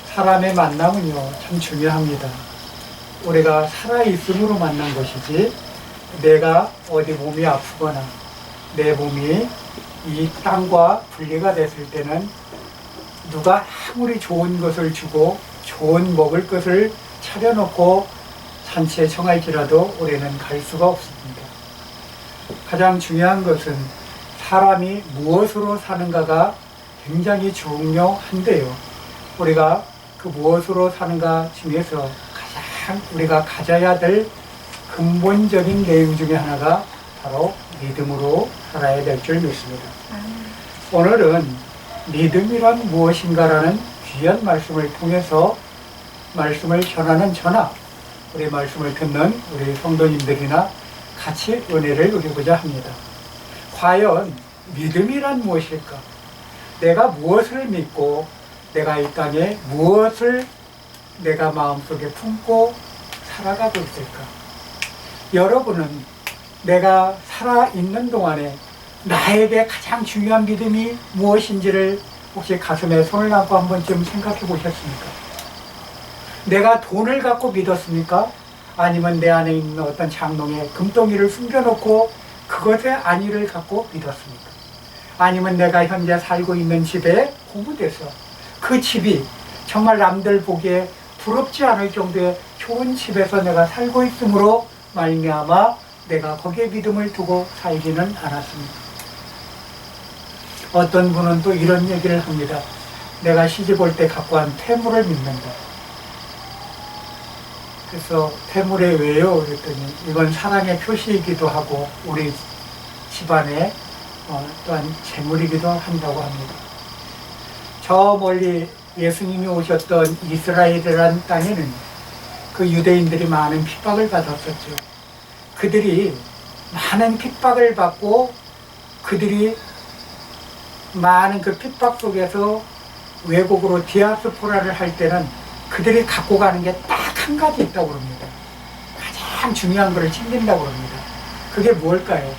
사람의 만남은요, 참 중요합니다. 우리가 살아있음으로 만난 것이지, 내가 어디 몸이 아프거나 내 몸이 이 땅과 분리가 됐을 때는 누가 아무리 좋은 것을 주고 좋은 먹을 것을 차려놓고 산치에 청할지라도 우리는 갈 수가 없습니다. 가장 중요한 것은 사람이 무엇으로 사는가가 굉장히 중요한데요. 우리가 그 무엇으로 사는가 중에서 가장 우리가 가져야 될 근본적인 내용 중에 하나가 바로 믿음으로 살아야 될 줄 믿습니다. 오늘은 믿음이란 무엇인가라는 귀한 말씀을 통해서 말씀을 전하는 저나 우리 말씀을 듣는 우리 성도님들이나 같이 은혜를 누리고자 합니다. 과연 믿음이란 무엇일까? 내가 무엇을 믿고 내가 이 땅에 무엇을 내가 마음속에 품고 살아가고 있을까? 여러분은 내가 살아있는 동안에 나에게 가장 중요한 믿음이 무엇인지를 혹시 가슴에 손을 얹고 한 번쯤 생각해 보셨습니까? 내가 돈을 갖고 믿었습니까? 아니면 내 안에 있는 어떤 장롱에 금덩이를 숨겨놓고 그것의 안위를 갖고 믿었습니까? 아니면 내가 현재 살고 있는 집에 고무돼서 그 집이 정말 남들 보기에 부럽지 않을 정도의 좋은 집에서 내가 살고 있으므로 말미암아 내가 거기에 믿음을 두고 살지는 않았습니다. 어떤 분은 또 이런 얘기를 합니다. 내가 시집 올 때 갖고 간 태물을 믿는다. 그래서 태물에 왜요? 그랬더니 이건 사랑의 표시이기도 하고 우리 집안의 또한 재물이기도 한다고 합니다. 저 멀리 예수님이 오셨던 이스라엘이라는 땅에는 그 유대인들이 많은 핍박을 받았었죠. 그들이 많은 핍박을 받고 그들이 많은 그 핍박 속에서 외국으로 디아스포라를 할 때는 그들이 갖고 가는 게 딱 한 가지 있다고 합니다. 가장 중요한 것을 챙긴다고 합니다. 그게 뭘까요?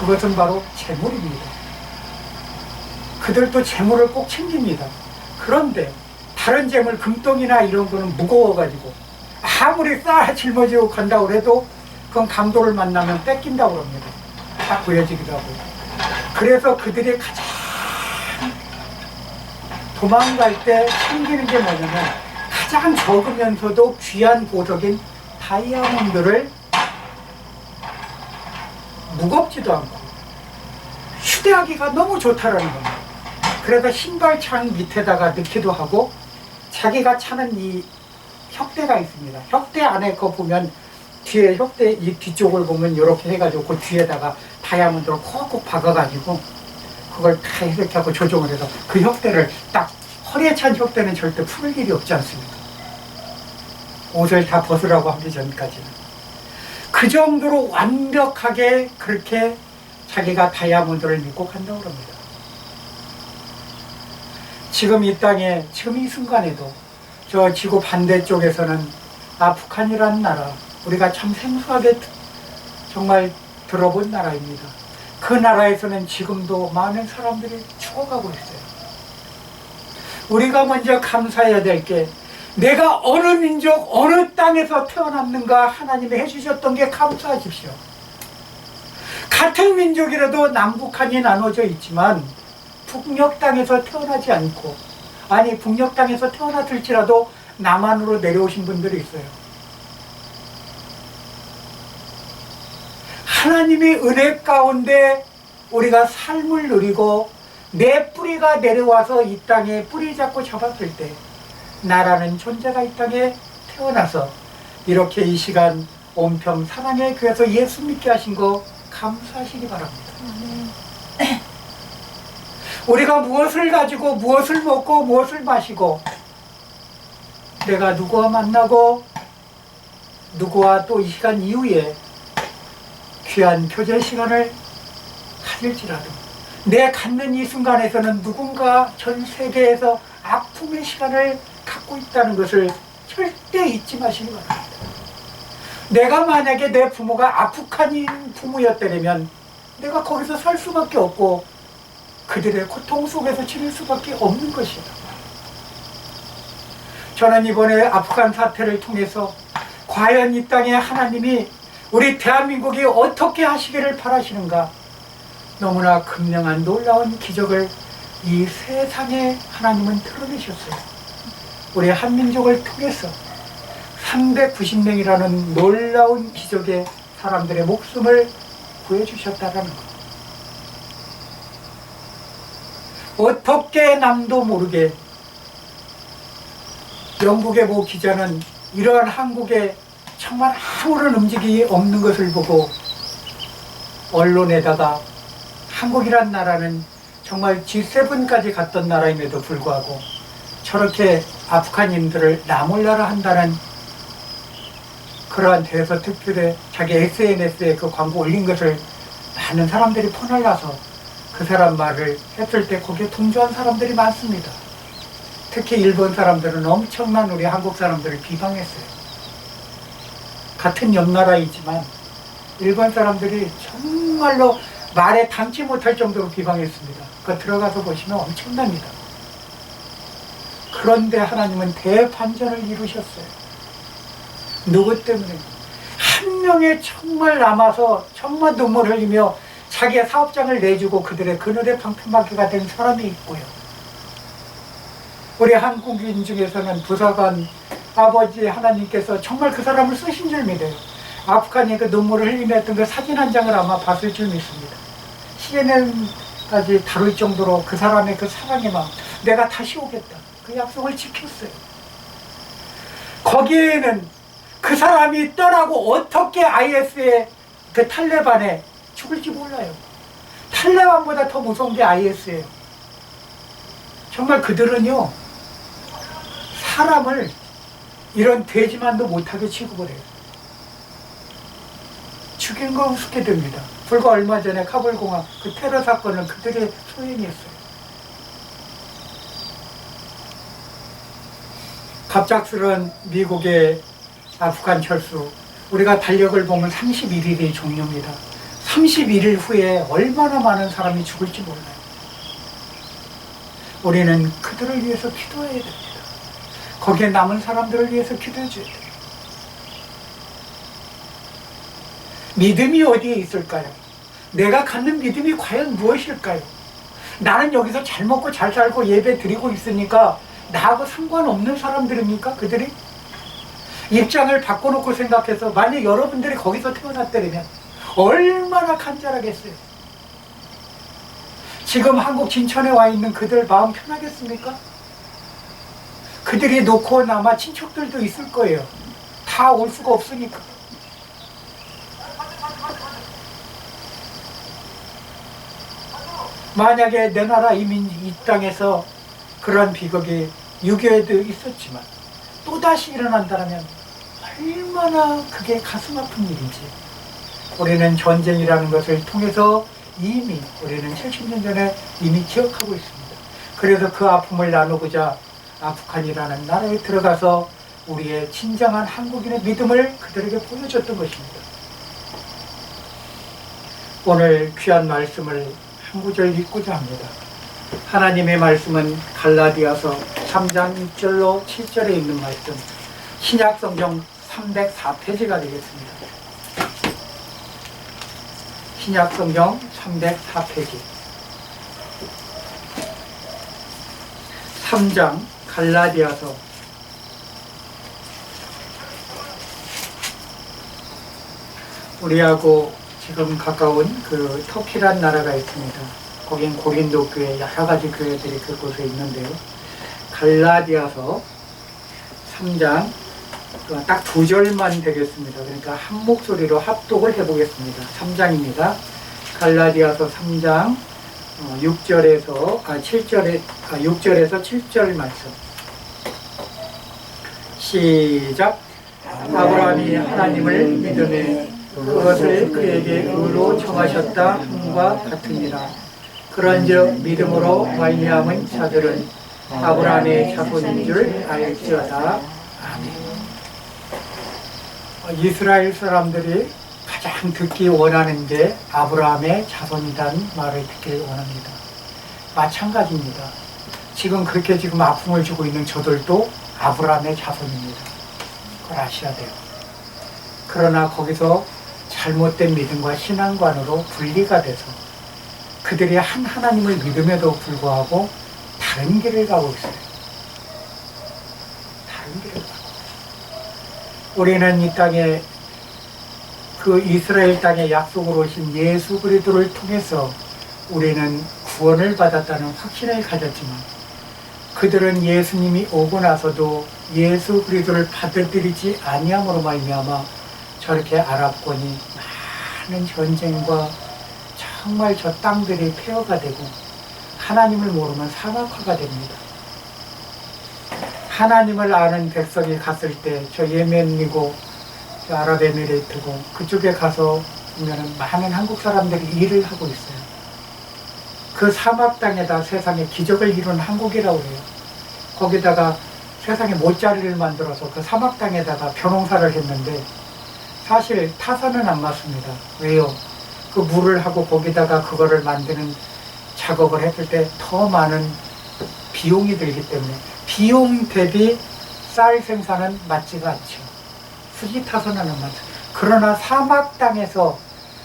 그것은 바로 재물입니다. 그들도 재물을 꼭 챙깁니다. 그런데 다른 재물, 금덩이나 이런 거는 무거워가지고 아무리 쌓아 짊어지고 간다고 해도 그건 강도를 만나면 뺏긴다고 합니다. 딱 보여지기도 하고. 그래서 그들이 가장 도망갈 때 챙기는 게 뭐냐면 가장 적으면서도 귀한 보석인 다이아몬드를 무겁지도 않고 휴대하기가 너무 좋다라는 겁니다. 그래서 신발창 밑에다가 넣기도 하고 자기가 차는 이 혁대가 있습니다. 혁대 안에 거 보면 뒤에 혁대 이 뒤쪽을 보면 이렇게 해가지고 그 뒤에다가 다이아몬드로 콕콕 박아가지고 그걸 다 이렇게 하고 조종을 해서 그 혁대를 딱 허리에 찬 혁대는 절대 풀 일이 없지 않습니까? 옷을 다 벗으라고 하기 전까지는. 그 정도로 완벽하게 그렇게 자기가 다이아몬드를 믿고 간다고 합니다. 지금 이 땅에, 지금 이 순간에도 저 지구 반대쪽에서는 북한이라는 나라, 우리가 참 생소하게 정말 들어본 나라입니다. 그 나라에서는 지금도 많은 사람들이 죽어가고 있어요. 우리가 먼저 감사해야 될 게 내가 어느 민족, 어느 땅에서 태어났는가 하나님이 해주셨던 게 감사하십시오. 같은 민족이라도 남북한이 나눠져 있지만 북녘 땅에서 태어나지 않고, 아니 북녘 땅에서 태어났을지라도 남한으로 내려오신 분들이 있어요. 하나님의 은혜 가운데 우리가 삶을 누리고 내 뿌리가 내려와서 이 땅에 뿌리 잡고 잡았을 때 나라는 존재가 이 땅에 태어나서 이렇게 이 시간 온평 사랑의 교회에서 예수 믿게 하신 거 감사하시기 바랍니다. 우리가 무엇을 가지고 무엇을 먹고 무엇을 마시고 내가 누구와 만나고 누구와 또 이 시간 이후에 귀한 교제 시간을 가질지라도 내 갖는 이 순간에서는 누군가 전 세계에서 아픔의 시간을 갖고 있다는 것을 절대 잊지 마시기 바랍니다. 내가 만약에 내 부모가 아프칸인 부모였다면 내가 거기서 살 수밖에 없고 그들의 고통 속에서 지낼 수밖에 없는 것이다. 저는 이번에 아프간 사태를 통해서 과연 이 땅에 하나님이 우리 대한민국이 어떻게 하시기를 바라시는가, 너무나 극명한 놀라운 기적을 이 세상에 하나님은 드러내셨어요. 우리 한민족을 통해서 390명이라는 놀라운 기적의 사람들의 목숨을 구해주셨다는 것. 어떻게 남도 모르게 영국의 모 기자는 이러한 한국에 정말 아무런 움직임이 없는 것을 보고 언론에다가 한국이란 나라는 정말 G7까지 갔던 나라임에도 불구하고 저렇게 아프간인들을 나몰라라 한다는 그러한 대서특필에 자기 SNS에 그 광고 올린 것을 많은 사람들이 퍼날라서 그 사람 말을 했을 때 거기에 동조한 사람들이 많습니다. 특히 일본 사람들은 엄청난 우리 한국 사람들을 비방했어요. 같은 옆나라이지만 일본 사람들이 정말로 말에 담지 못할 정도로 비방했습니다. 그거 들어가서 보시면 엄청납니다. 그런데 하나님은 대반전을 이루셨어요. 누구 때문에? 한 명의 정말 남아서 정말 눈물 흘리며 자기의 사업장을 내주고 그들의 그늘에 방패막이가 된 사람이 있고요. 우리 한국인 중에서는 부사관 아버지 하나님께서 정말 그 사람을 쓰신 줄 믿어요. 아프간에 그 눈물을 흘리며 했던 그 사진 한 장을 아마 봤을 줄 믿습니다. CNN까지 다룰 정도로 그 사람의 그 사랑의 마음, 내가 다시 오겠다, 그 약속을 지켰어요. 거기에는 그 사람이 떠나고 어떻게 IS의 그 탈레반에 죽을지 몰라요. 탈레반보다 더 무서운 게 IS예요. 정말 그들은요, 사람을 이런 돼지만도 못하게 취급을 해요. 죽인 거 우습게 됩니다. 불과 얼마 전에 카불공항 그 테러 사건을 그들이 소행했어요. 갑작스런 미국의 아프간 철수, 우리가 달력을 보면 31일이 종료입니다. 31일 후에 얼마나 많은 사람이 죽을지 몰라요. 우리는 그들을 위해서 기도해야 됩니다. 거기에 남은 사람들을 위해서 기도해 줘야 돼요. 믿음이 어디에 있을까요? 내가 갖는 믿음이 과연 무엇일까요? 나는 여기서 잘 먹고 잘 살고 예배 드리고 있으니까 나하고 상관없는 사람들입니까? 그들이? 입장을 바꿔놓고 생각해서 만약 여러분들이 거기서 태어났다면 얼마나 간절하겠어요? 지금 한국 진천에 와 있는 그들 마음 편하겠습니까? 그들이 놓고 남아 친척들도 있을 거예요. 다 올 수가 없으니까. 만약에 내 나라 이민 이 땅에서 그런 비극이 6.25에도 있었지만 또다시 일어난다면 얼마나 그게 가슴 아픈 일인지 우리는 전쟁이라는 것을 통해서 이미 우리는 70년 전에 이미 기억하고 있습니다. 그래서 그 아픔을 나누고자 아프간이라는 나라에 들어가서 우리의 진정한 한국인의 믿음을 그들에게 보여줬던 것입니다. 오늘 귀한 말씀을 한 구절 읽고자 합니다. 하나님의 말씀은 갈라디아서 3장 6절로 7절에 있는 말씀, 신약성경 304페이지가 되겠습니다. 신약성경 304페이지 3장 갈라디아서 우리하고 지금 가까운 그 터키란 나라가 있습니다. 거긴 고린도 교회, 여러 가지 교회들이 그곳에 있는데요. 갈라디아서 3장 딱 2절만 되겠습니다. 그러니까 한 목소리로 합독을 해보겠습니다. 3장입니다. 갈라디아서 3장 6절에서 7절 말씀. 시작. 아브라함이 하나님을 믿으매 그것을 그에게 의로 정하셨다 함과 같으니라. 그런즉 믿음으로 말미암은 자들은 아브라함의 자손인 줄 알지어다. 아멘. 이스라엘 사람들이 가장 듣기 원하는 게 아브라함의 자손이라는 말을 듣기를 원합니다. 마찬가지입니다. 지금 그렇게 지금 아픔을 주고 있는 저들도 아브라함의 자손입니다. 그걸 아셔야 돼요. 그러나 거기서 잘못된 믿음과 신앙관으로 분리가 돼서 그들이 한 하나님을 믿음에도 불구하고 다른 길을 가고 있어요. 다른 길을 가고 있어요. 우리는 이 땅에 그 이스라엘 땅에 약속으로 오신 예수 그리스도를 통해서 우리는 구원을 받았다는 확신을 가졌지만 그들은 예수님이 오고 나서도 예수 그리스도를 받아들이지 아니함으로 말미암아 저렇게 아랍권이 많은 전쟁과 정말 저 땅들이 폐허가 되고 하나님을 모르면 사막화가 됩니다. 하나님을 아는 백성이 갔을 때 저 예멘이고 저 아랍에미레이트고 그쪽에 가서 보면은 많은 한국 사람들이 일을 하고 있어요. 그 사막 땅에다 세상에 기적을 이룬 한국이라고 해요. 거기다가 세상에 못자리를 만들어서 그 사막 땅에다가 벼농사를 했는데 사실 타산은 안 맞습니다. 왜요? 그 물을 하고 거기다가 그거를 만드는 작업을 했을 때 더 많은 비용이 들기 때문에 비용 대비 쌀 생산은 맞지가 않죠. 수지 타산은 안 맞죠. 그러나 사막 땅에서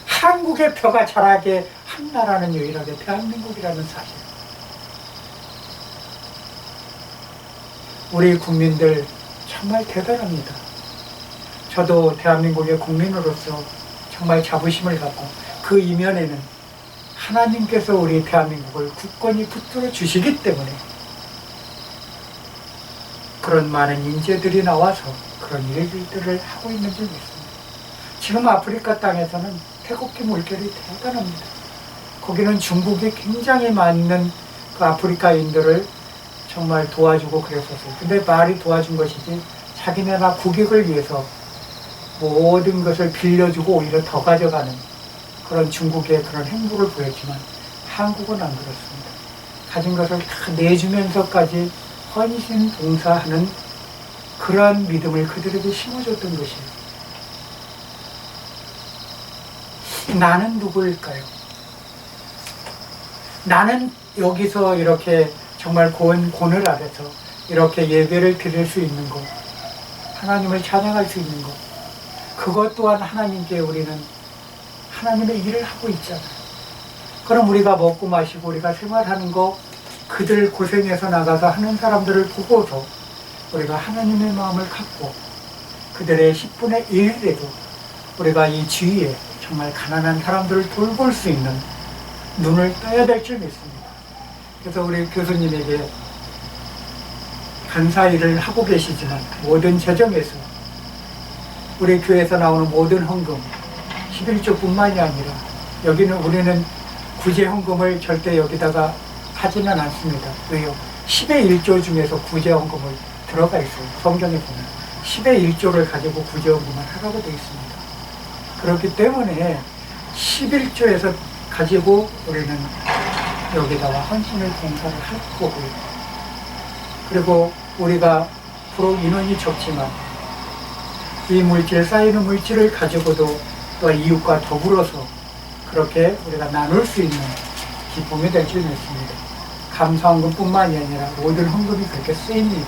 한국의 벼가 자라게 한 나라는 유일하게 대한민국이라는 사실. 우리 국민들 정말 대단합니다. 저도 대한민국의 국민으로서 정말 자부심을 갖고 그 이면에는 하나님께서 우리 대한민국을 굳건히 붙들어 주시기 때문에 그런 많은 인재들이 나와서 그런 일들을 하고 있는 줄 믿습니다. 지금 아프리카 땅에서는 태국기 물결이 대단합니다. 거기는 중국이 굉장히 많은 그 아프리카인들을 정말 도와주고 그랬었어요. 근데 말이 도와준 것이지 자기네나 국익을 위해서 모든 것을 빌려주고 오히려 더 가져가는 그런 중국의 그런 행보를 보였지만 한국은 안 그렇습니다. 가진 것을 다 내주면서까지 헌신 봉사하는 그러한 믿음을 그들에게 심어줬던 것이에요. 나는 누구일까요? 나는 여기서 이렇게 정말 고운 고늘 아래서 이렇게 예배를 드릴 수 있는 것, 하나님을 찬양할 수 있는 것, 그것 또한 하나님께 우리는 하나님의 일을 하고 있잖아요. 그럼 우리가 먹고 마시고 우리가 생활하는 거 그들 고생해서 나가서 하는 사람들을 보고서 우리가 하나님의 마음을 갖고 그들의 10분의 1이라도 우리가 이 주위에 정말 가난한 사람들을 돌볼 수 있는 눈을 떠야 될 줄 믿습니다. 그래서 우리 교수님에게 간사 일을 하고 계시지만 모든 재정에서 우리 교회에서 나오는 모든 헌금 11조뿐만이 아니라 여기는 우리는 구제 헌금을 절대 여기다가 하지는 않습니다. 왜요? 10의 1조 중에서 구제 헌금을 들어가 있어요. 성경에 보면 10의 1조를 가지고 구제 헌금을 하라고 되어 있습니다. 그렇기 때문에 11조에서 가지고 우리는 여기다가 헌신을 봉사를 할 거고요. 그리고 우리가 비록 인원이 적지만 이 물질, 쌓이는 물질을 가지고도 또 이웃과 더불어서 그렇게 우리가 나눌 수 있는 기쁨이 될 줄 믿습니다. 감사헌금뿐만이 아니라 모든 헌금이 그렇게 쓰입니다.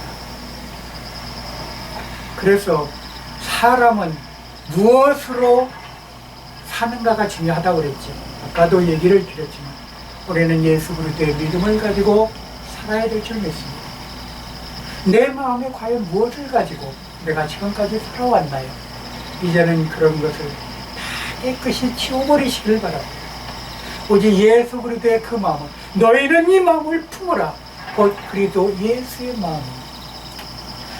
그래서 사람은 무엇으로 사는가가 중요하다고 그랬죠. 아까도 얘기를 드렸지만 우리는 예수 그리스도의 믿음을 가지고 살아야 될 줄 믿습니다. 내 마음에 과연 무엇을 가지고 내가 지금까지 살아왔나요? 이제는 그런 것을 다 깨끗이 치워버리시길 바랍니다. 오직 예수 그리스도의 그 마음을 너희는 이 마음을 품으라. 곧 그리스도 예수의 마음.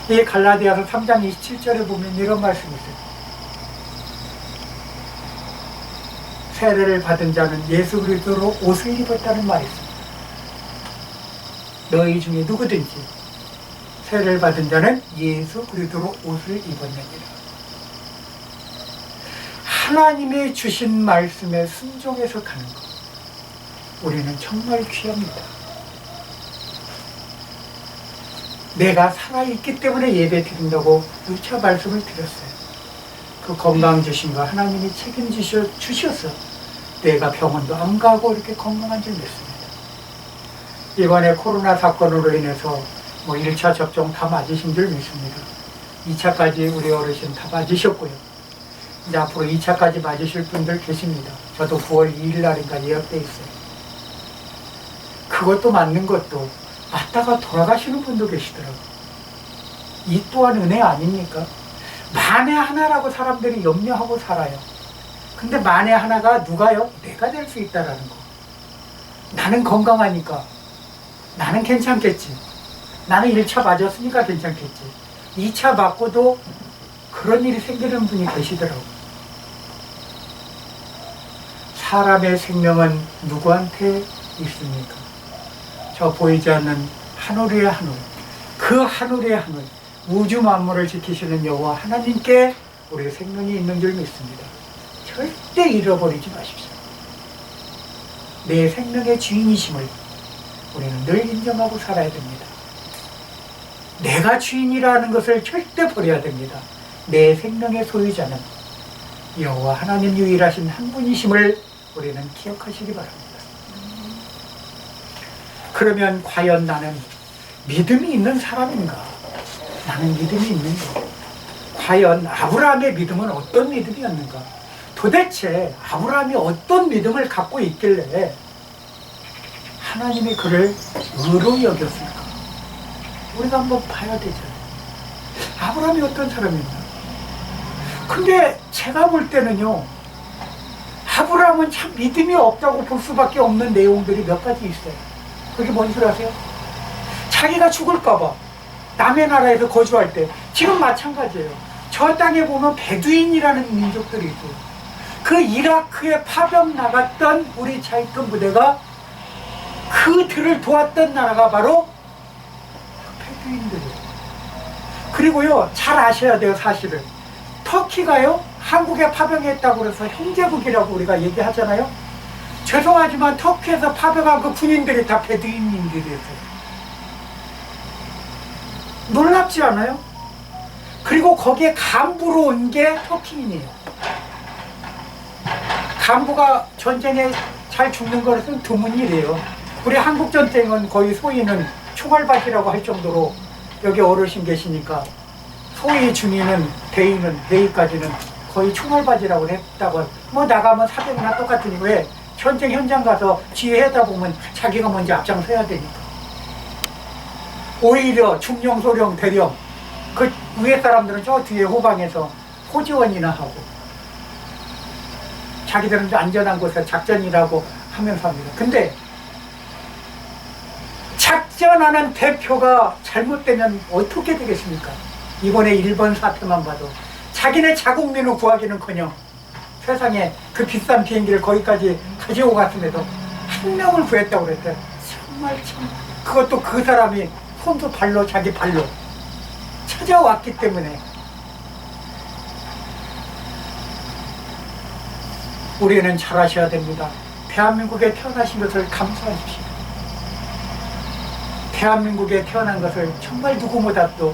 이 갈라디아서 3장 27절에 보면 이런 말씀이 있어요. 세례를 받은 자는 예수 그리스도로 옷을 입었다는 말이 있습니다. 너희 중에 누구든지 세례를 받은 자는 예수 그리스도로 옷을 입었느니라. 하나님의 주신 말씀에 순종해서 가는 것, 우리는 정말 귀합니다. 내가 살아있기 때문에 예배 드린다고 누차 말씀을 드렸어요. 그 건강 주신 거 하나님이 책임주셔서 내가 병원도 안 가고 이렇게 건강한 줄 믿습니다. 이번에 코로나 사건으로 인해서 1차 접종 다 맞으신 줄 믿습니다. 2차까지 우리 어르신 다 맞으셨고요. 이제 앞으로 2차까지 맞으실 분들 계십니다. 저도 9월 2일 날인가 예약돼 있어요. 그것도 맞는 것도 맞다가 돌아가시는 분도 계시더라고요. 이 또한 은혜 아닙니까? 만에 하나라고 사람들이 염려하고 살아요. 근데 만에 하나가 누가요? 내가 될 수 있다라는 거. 나는 건강하니까 나는 괜찮겠지. 나는 1차 맞았으니까 괜찮겠지. 2차 맞고도 그런 일이 생기는 분이 계시더라고요. 사람의 생명은 누구한테 있습니까? 저 보이지 않는 하늘의 하늘, 그 하늘의 하늘, 우주 만물을 지키시는 여호와 하나님께 우리의 생명이 있는 줄 믿습니다. 절대 잃어버리지 마십시오. 내 생명의 주인이심을 우리는 늘 인정하고 살아야 됩니다. 내가 주인이라는 것을 절대 버려야 됩니다. 내 생명의 소유자는 여호와 하나님 유일하신 한 분이심을 우리는 기억하시기 바랍니다. 그러면 과연 나는 믿음이 있는 사람인가? 나는 믿음이 있는가? 과연 아브라함의 믿음은 어떤 믿음이었는가? 도대체 아브라함이 어떤 믿음을 갖고 있길래 하나님이 그를 의로 여겼을까? 우리가 한번 봐야 되잖아요. 아브라함이 어떤 사람인가? 근데 제가 볼 때는요, 아브라함은 참 믿음이 없다고 볼 수밖에 없는 내용들이 몇 가지 있어요. 그게 뭔 줄 아세요? 자기가 죽을까봐 남의 나라에서 거주할 때, 지금 마찬가지예요. 저 땅에 보면 베두인이라는 민족들이 있어요. 그 이라크에 파병 나갔던 우리 차있던 부대가 그들을 도왔던 나라가 바로 베두인들이에요. 그리고요, 잘 아셔야 돼요. 사실은 터키가요, 한국에 파병했다고 해서 형제국이라고 우리가 얘기하잖아요. 죄송하지만 터키에서 파병한 그 군인들이 다 베두인민들이었어요. 놀랍지 않아요? 그리고 거기에 간부로 온 게 터키인이에요. 간부가 전쟁에 잘 죽는 것은 드문 일이에요. 우리 한국 전쟁은 거의 소위는 총알받이라고 할 정도로, 여기 어르신 계시니까 소위 중위는 대위까지는 거의 총알받이라고 했다고. 나가면 사병이나 똑같으니 왜 전쟁 현장 가서 지휘하다 보면 자기가 먼저 앞장서야 되니까. 오히려 중령, 소령, 대령, 그 위에 사람들은 저 뒤에 후방에서 호지원이나 하고, 자기들은 안전한 곳에 작전이라고 하면서 합니다. 근데 작전하는 대표가 잘못되면 어떻게 되겠습니까? 이번에 일본 사태만 봐도 자기네 자국민을 구하기는커녕 세상에 그 비싼 비행기를 거기까지 가지고 갔음에도 한 명을 구했다고 그랬어요. 정말 참, 그것도 그 사람이 손도 발로, 자기 발로 찾아왔기 때문에. 우리는 잘 아셔야 됩니다. 대한민국에 태어나신 것을 감사하십시오. 대한민국에 태어난 것을 정말 누구보다도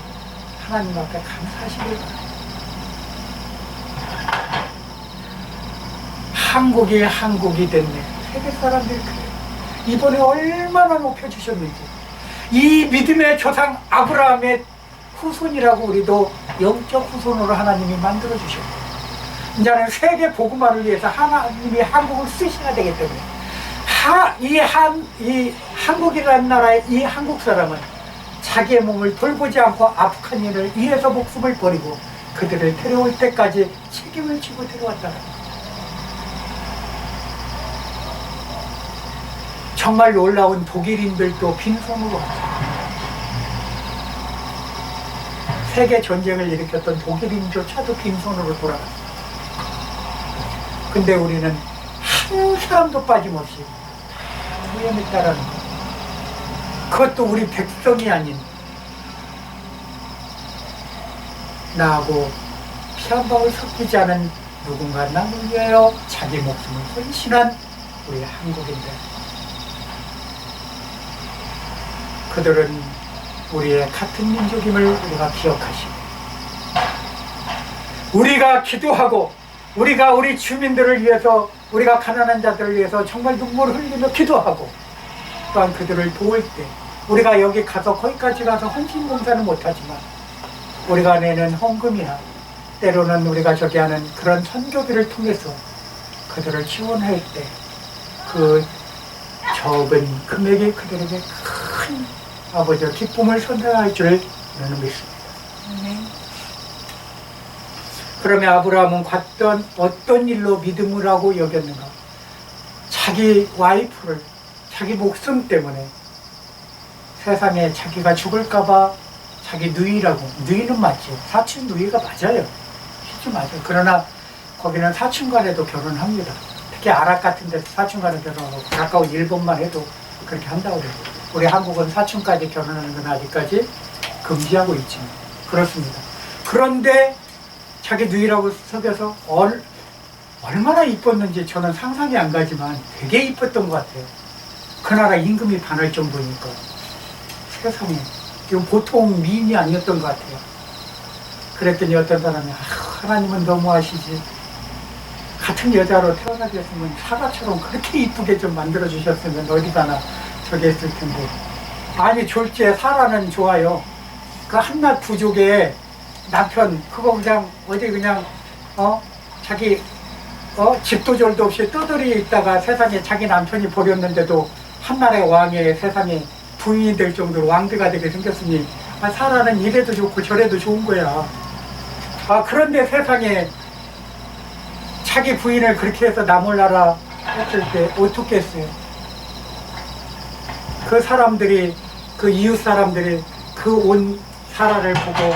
하나님 앞에 감사하시길 바랍니다. 한국이 됐네. 세계 사람들이 그래요. 이번에 얼마나 높여주셨는지. 이 믿음의 조상 아브라함의 후손이라고 우리도 영적 후손으로 하나님이 만들어주셨고, 이제는 세계 복음화를 위해서 하나님이 한국을 쓰셔야 되기 때문에 이 한국이라는 나라의 이 한국 사람은 자기의 몸을 돌보지 않고 아프간인을 위해서 목숨을 버리고 그들을 데려올 때까지 책임을 지고 데려왔다는 거예요. 정말 놀라운 독일인들도 빈손으로 왔어요. 세계 전쟁을 일으켰던 독일인조차도 빈손으로 돌아갔어요. 근데 우리는 한 사람도 빠짐없이 구원했다라는 것. 그것도 우리 백성이 아닌 나하고 피 한 방울 섞이지 않은 누군가 남을 위하여 자기 목숨을 헌신한 우리 한국인들. 그들은 우리의 같은 민족임을 우리가 기억하시고, 우리가 기도하고 우리가 우리 주민들을 위해서, 우리가 가난한 자들을 위해서 정말 눈물을 흘리며 기도하고, 또한 그들을 도울 때 우리가 여기 가서 거기까지 가서 헌신봉사는 못하지만 우리가 내는 헌금이나 때로는 우리가 저기 하는 그런 선교비를 통해서 그들을 지원할 때 그 적은 금액이 그들에게 큰 아버지의 기쁨을 선사할 줄 저는 믿습니다. 그러면 아브라함은 어떤 일로 믿음을 하고 여겼는가? 자기 와이프를, 자기 목숨 때문에 세상에 자기가 죽을까봐 자기 누이라고, 누이는 맞죠. 사촌 누이가 맞아요. 실제 맞아요. 그러나 거기는 사촌간에도 결혼합니다. 특히 아랍 같은 데서 사촌간에 결혼하고 가까운 일본만 해도 그렇게 한다고 그래요. 우리 한국은 사촌까지 결혼하는 건 아직까지 금지하고 있죠. 그렇습니다. 그런데 자기 누이라고 속여서 얼마나 이뻤는지 저는 상상이 안 가지만 되게 이뻤던 것 같아요. 그 나라 임금이 반할 정도니까. 세상에. 이건 보통 미인이 아니었던 것 같아요. 그랬더니 어떤 사람이 하나님은 너무하시지. 같은 여자로 태어나셨으면 사과처럼 그렇게 이쁘게 좀 만들어주셨으면 어디가나 저기 했을 텐데. 아니 졸지에 사라는 좋아요. 그 한낱 부족의 남편 그거 그냥 어디 그냥 자기 집도 절도 없이 떠들이 있다가 세상에 자기 남편이 버렸는데도 한나라의 왕의 세상에 부인이 될 정도로 왕비가 되게 생겼으니 사라는 이래도 좋고 저래도 좋은 거야. 그런데 세상에 자기 부인을 그렇게 해서 나몰라라 했을 때 어떻게 했어요? 그 사람들이, 그 이웃 사람들이 그 온 사라를 보고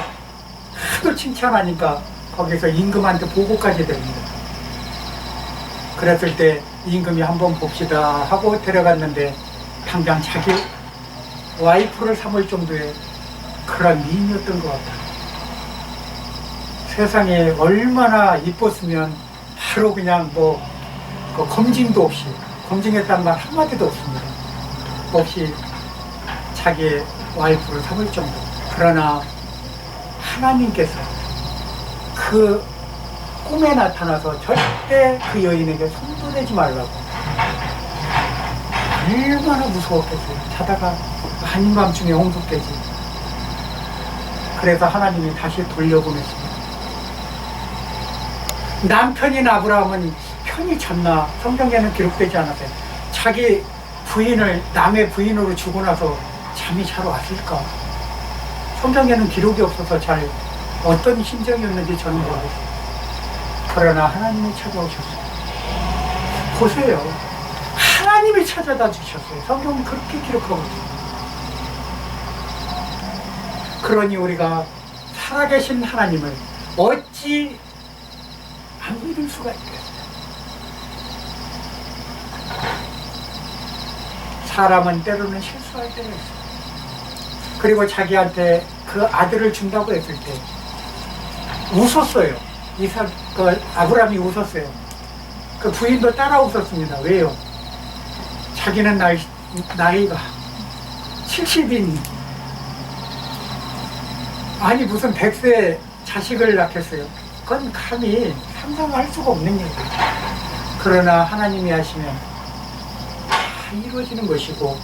하도 칭찬하니까 거기서 임금한테 보고까지 됩니다. 그랬을 때 임금이 한번 봅시다 하고 데려갔는데 당장 자기 와이프를 삼을 정도의 그런 미인이었던 것 같아요. 세상에 얼마나 이뻤으면 바로 그냥 그 검증도 없이, 검증했단 말 한마디도 없습니다. 없이 자기의 와이프를 삼을 정도. 그러나 하나님께서 그 꿈에 나타나서 절대 그 여인에게 손도 대지 말라고. 얼마나 무서웠겠어요. 자다가 한밤중에 홍수깨지. 그래서 하나님이 다시 돌려보냈습니다. 남편인 아브라함은 편히 잤나? 성경에는 기록되지 않았어요. 자기 부인을 남의 부인으로 주고 나서 잠이 잘 왔을까? 성경에는 기록이 없어서 잘 어떤 심정이었는지 저는 모르겠어요. 그러나 하나님이 찾아오셨어요. 보세요. 하나님이 찾아다 주셨어요. 성경은 그렇게 기록하고 있어요. 그러니 우리가 살아계신 하나님을 어찌 안 믿을 수가 있겠어요. 사람은 때로는 실수할 때가 있어요. 그리고 자기한테 그 아들을 준다고 했을 때 웃었어요. 아브라함이 웃었어요. 그 부인도 따라 웃었습니다. 왜요? 자기는 나이가 70인, 아니 무슨 100세 자식을 낳겠어요. 그건 감히 상상할 수가 없는 일이에요. 그러나 하나님이 하시면 다 이루어지는 것이고,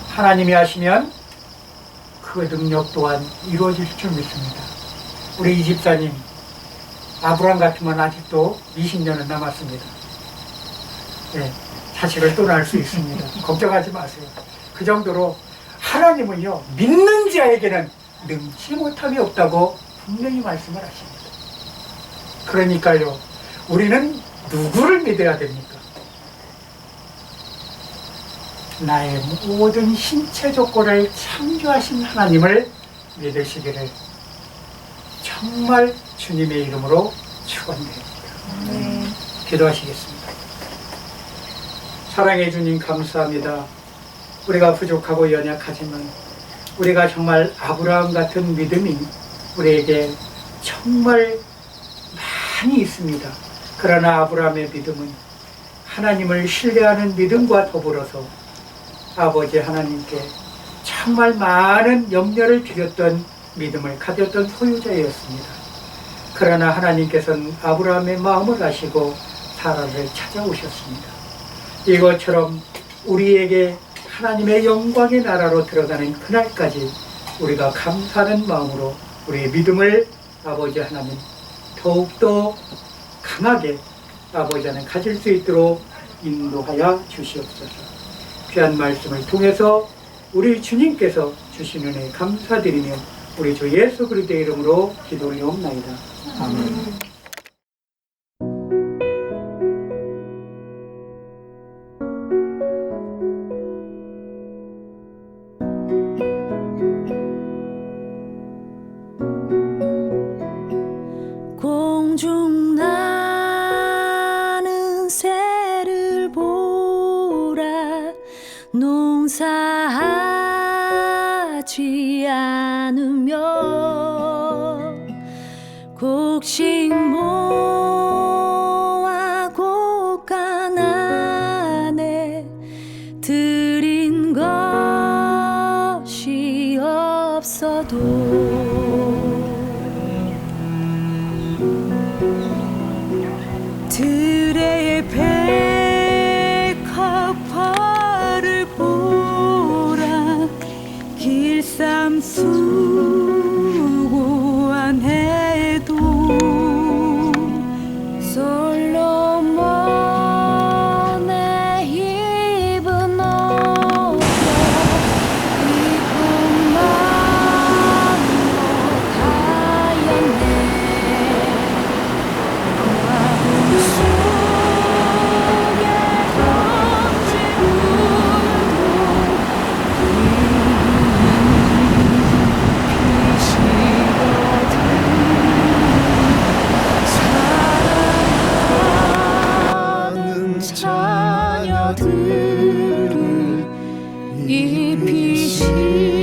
하나님이 하시면 그 능력 또한 이루어질 줄 믿습니다. 우리 이 집사님 아브라함 같으면 아직도 20년은 남았습니다. 네, 자식을 또 낳을 수 있습니다. 걱정하지 마세요. 그 정도로 하나님은요, 믿는 자에게는 능치 못함이 없다고 분명히 말씀을 하십니다. 그러니까요, 우리는 누구를 믿어야 됩니까? 나의 모든 신체 조건을 창조하신 하나님을 믿으시기를 정말 주님의 이름으로 축원드립니다. 기도하시겠습니다. 사랑해 주님 감사합니다. 우리가 부족하고 연약하지만 우리가 정말 아브라함 같은 믿음이 우리에게 정말 많이 있습니다. 그러나 아브라함의 믿음은 하나님을 신뢰하는 믿음과 더불어서 아버지 하나님께 정말 많은 염려를 드렸던 믿음을 가졌던 소유자였습니다. 그러나 하나님께서는 아브라함의 마음을 아시고 사라를 찾아오셨습니다. 이것처럼 우리에게 하나님의 영광의 나라로 들어가는 그날까지 우리가 감사하는 마음으로 우리의 믿음을 아버지 하나님 더욱더 강하게 아버지 하나님 가질 수 있도록 인도하여 주시옵소서. 귀한 말씀을 통해서 우리 주님께서 주신 은혜 감사드리며 우리 주 예수 그리스도의 이름으로 기도하옵나이다. 아멘. 공중 나는 새를 보라 농사하지 않으며 곡식 모아 곡간 안에 들인 것이 없어도 들의 백합화를 보라 길쌈 수고한 해도 솔로몬의 입은 없어 이뿐만 못하였네 자녀들을 입히시